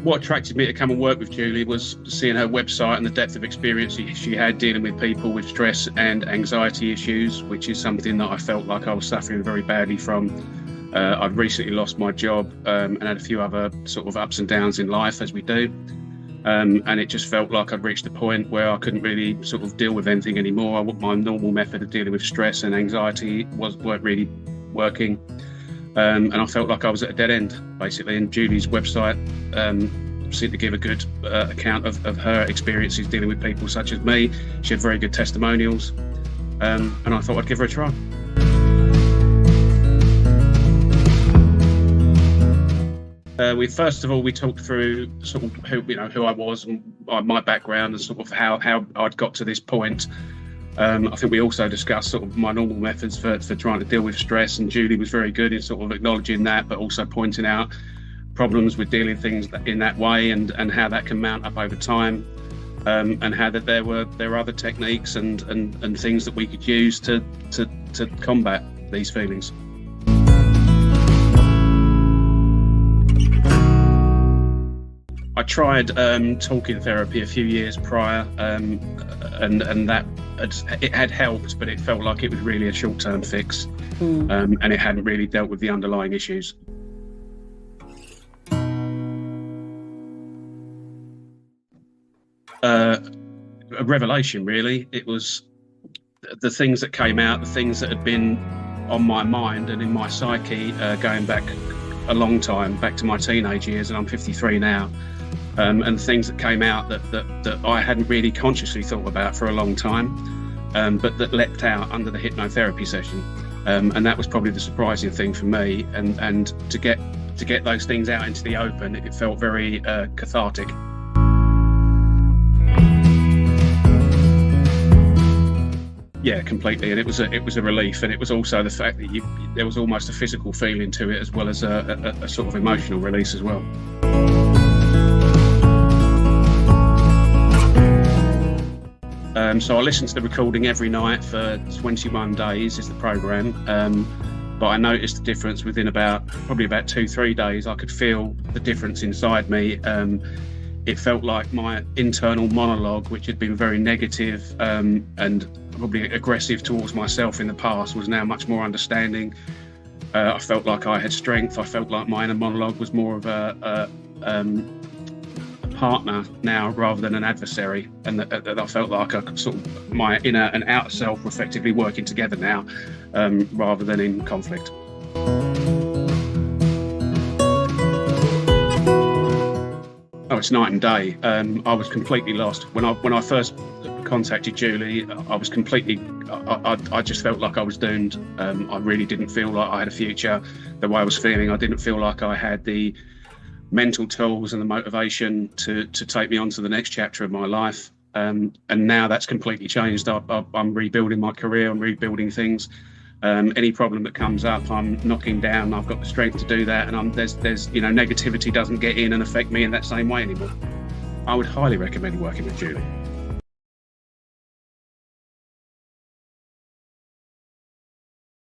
What attracted me to come and work with Julie was seeing her website and the depth of experience she had dealing with people with stress and anxiety issues, which is something that I felt like I was suffering very badly from. I'd recently lost my job and had a few other sort of ups and downs in life, as we do. And it just felt like I'd reached a point where I couldn't really sort of deal with anything anymore. My normal method of dealing with stress and anxiety weren't really working. And I felt like I was at a dead end, basically. And Julie's website seemed to give a good account of her experiences dealing with people such as me. She had very good testimonials, and I thought I'd give her a try. First of all, we talked through sort of who I was and my background and sort of how I'd got to this point. I think we also discussed sort of my normal methods for trying to deal with stress, and Julie was very good in sort of acknowledging that, but also pointing out problems with dealing things in that way and how that can mount up over time, and how that there are other techniques and things that we could use to combat these feelings. I tried talking therapy a few years prior, and that it had helped, but it felt like it was really a short-term fix, and it hadn't really dealt with the underlying issues. A revelation, really. It was the things that came out, the things that had been on my mind and in my psyche going back a long time, back to my teenage years, and I'm 53 now. And things that came out that I hadn't really consciously thought about for a long time, but that leapt out under the hypnotherapy session, and that was probably the surprising thing for me. And to get those things out into the open, it felt very cathartic. Yeah, completely, and it was a relief, and it was also the fact that there was almost a physical feeling to it, as well as a sort of emotional release as well. So I listened to the recording every night for 21 days is the program, but I noticed the difference within probably about 2-3 days. I could feel the difference inside me. It felt like my internal monologue, which had been very negative and probably aggressive towards myself in the past, was now much more understanding. I felt like I had strength. I felt like my inner monologue was more of a partner now rather than an adversary, and that I felt like I could sort of my inner and outer self were effectively working together now, rather than in conflict. Oh, it's night and day. I was completely lost when I first contacted Julie. I was completely. I just felt like I was doomed. I really didn't feel like I had a future. The way I was feeling, I didn't feel like I had the mental tools and the motivation to take me on to the next chapter of my life. And now that's completely changed. I'm rebuilding my career. I'm rebuilding things. Any problem that comes up, I'm knocking down. I've got the strength to do that, and there's negativity doesn't get in and affect me in that same way anymore. I would highly recommend working with Julie.